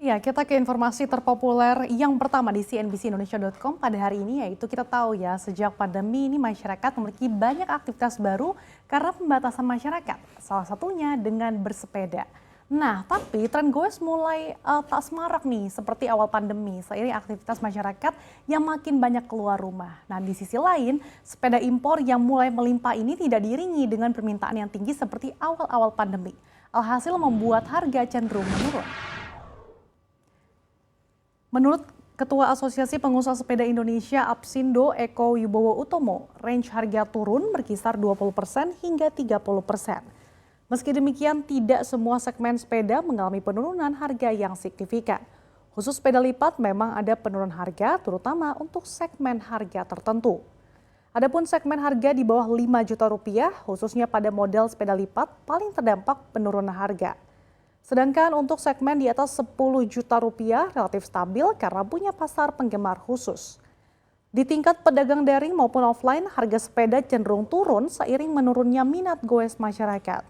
Ya, kita ke informasi terpopuler yang pertama di cnbcindonesia.com pada hari ini, yaitu kita tahu ya sejak pandemi ini masyarakat memiliki banyak aktivitas baru karena pembatasan masyarakat, salah satunya dengan bersepeda. Nah, tapi tren goes mulai tak semarak nih seperti awal pandemi seiring aktivitas masyarakat yang makin banyak keluar rumah. Nah, di sisi lain, sepeda impor yang mulai melimpah ini tidak diiringi dengan permintaan yang tinggi seperti awal-awal pandemi. Alhasil membuat harga cenderung menurun. Menurut Ketua Asosiasi Pengusaha Sepeda Indonesia Apsindo Eko Wibowo Utomo, range harga turun berkisar 20% hingga 30%. Meski demikian, tidak semua segmen sepeda mengalami penurunan harga yang signifikan. Khusus sepeda lipat memang ada penurunan harga, terutama untuk segmen harga tertentu. Adapun segmen harga di bawah 5 juta rupiah, khususnya pada model sepeda lipat, paling terdampak penurunan harga. Sedangkan untuk segmen di atas 10 juta rupiah relatif stabil karena punya pasar penggemar khusus. Di tingkat pedagang daring maupun offline, harga sepeda cenderung turun seiring menurunnya minat goes masyarakat.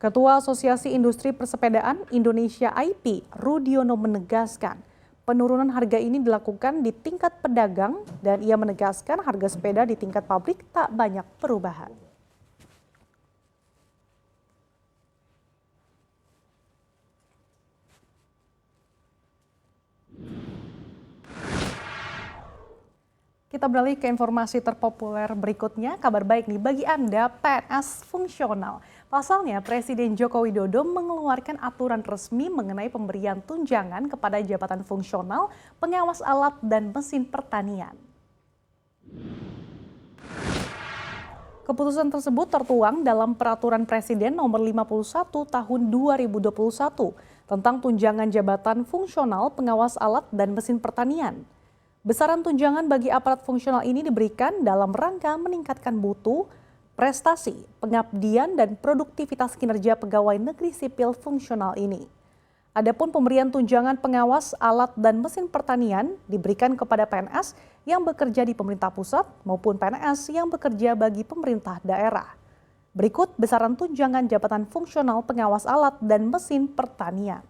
Ketua Asosiasi Industri Persepedaan Indonesia IP, Rudiono menegaskan, penurunan harga ini dilakukan di tingkat pedagang dan ia menegaskan harga sepeda di tingkat pabrik tak banyak perubahan. Kita beralih ke informasi terpopuler berikutnya. Kabar baik nih bagi Anda PNS fungsional. Pasalnya Presiden Joko Widodo mengeluarkan aturan resmi mengenai pemberian tunjangan kepada jabatan fungsional, pengawas alat dan mesin pertanian. Keputusan tersebut tertuang dalam Peraturan Presiden Nomor 51 Tahun 2021 tentang tunjangan jabatan fungsional, pengawas alat dan mesin pertanian. Besaran tunjangan bagi aparat fungsional ini diberikan dalam rangka meningkatkan mutu, prestasi, pengabdian, dan produktivitas kinerja pegawai negeri sipil fungsional ini. Adapun pemberian tunjangan pengawas alat dan mesin pertanian diberikan kepada PNS yang bekerja di pemerintah pusat maupun PNS yang bekerja bagi pemerintah daerah. Berikut besaran tunjangan jabatan fungsional pengawas alat dan mesin pertanian.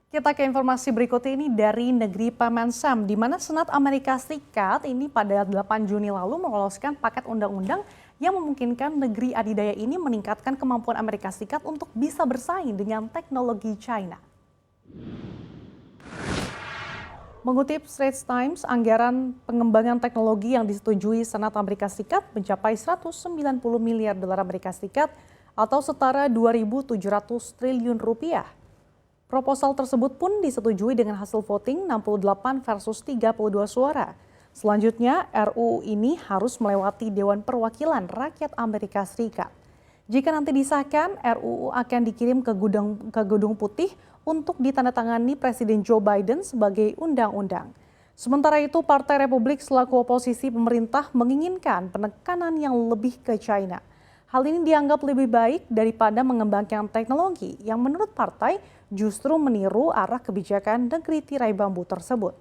Kita ke informasi berikut ini dari negeri Paman Sam, di mana Senat Amerika Serikat ini pada 8 Juni lalu meloloskan paket undang-undang yang memungkinkan negeri adidaya ini meningkatkan kemampuan Amerika Serikat untuk bisa bersaing dengan teknologi China. Mengutip Straits Times, anggaran pengembangan teknologi yang disetujui Senat Amerika Serikat mencapai 190 miliar dolar Amerika Serikat atau setara 2.700 triliun rupiah. Proposal tersebut pun disetujui dengan hasil voting 68 versus 32 suara. Selanjutnya, RUU ini harus melewati Dewan Perwakilan Rakyat Amerika Serikat. Jika nanti disahkan, RUU akan dikirim ke Gedung Putih untuk ditandatangani Presiden Joe Biden sebagai undang-undang. Sementara itu, Partai Republik selaku oposisi pemerintah menginginkan penekanan yang lebih ke China. Hal ini dianggap lebih baik daripada mengembangkan teknologi yang menurut partai justru meniru arah kebijakan negeri tirai bambu tersebut.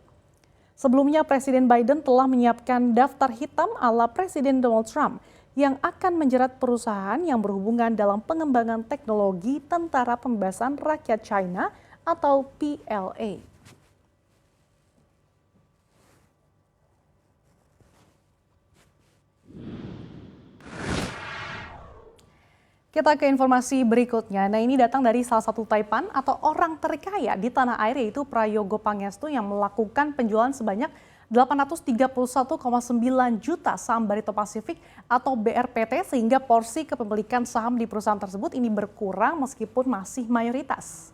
Sebelumnya Presiden Biden telah menyiapkan daftar hitam ala Presiden Donald Trump yang akan menjerat perusahaan yang berhubungan dalam pengembangan teknologi Tentara Pembebasan Rakyat China atau PLA. Kita ke informasi berikutnya. Nah, ini datang dari salah satu taipan atau orang terkaya di tanah air, yaitu Prayogo Pangestu yang melakukan penjualan sebanyak 831,9 juta saham Barito Pacific atau BRPT, sehingga porsi kepemilikan saham di perusahaan tersebut ini berkurang meskipun masih mayoritas.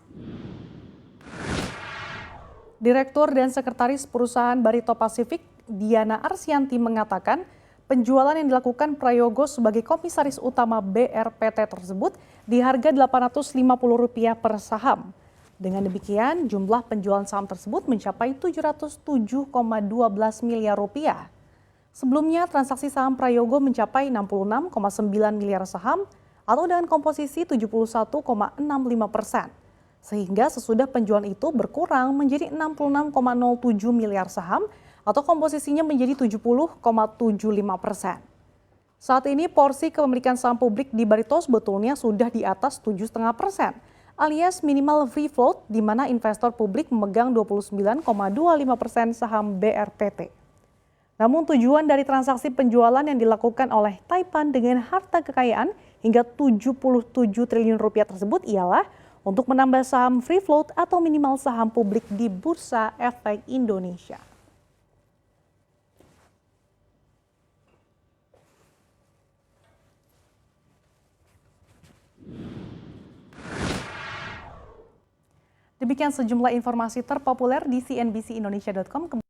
Direktur dan Sekretaris Perusahaan Barito Pacific, Diana Arsianti mengatakan, penjualan yang dilakukan Prayogo sebagai komisaris utama BRPT tersebut di harga Rp850 per saham. Dengan demikian, jumlah penjualan saham tersebut mencapai 707,12 miliar rupiah. Sebelumnya, transaksi saham Prayogo mencapai 66,9 miliar saham, atau dengan komposisi 71,65%. Sehingga sesudah penjualan itu berkurang menjadi 66,07 miliar saham atau komposisinya menjadi 70,75%. Saat ini porsi kepemilikan saham publik di Barito sebetulnya sudah di atas 7,5%, alias minimal free float di mana investor publik memegang 29,25% saham BRPT. Namun tujuan dari transaksi penjualan yang dilakukan oleh Taipan dengan harta kekayaan hingga 77 triliun rupiah tersebut ialah untuk menambah saham free float atau minimal saham publik di Bursa Efek Indonesia. Demikian sejumlah informasi terpopuler di cnbcindonesia.com.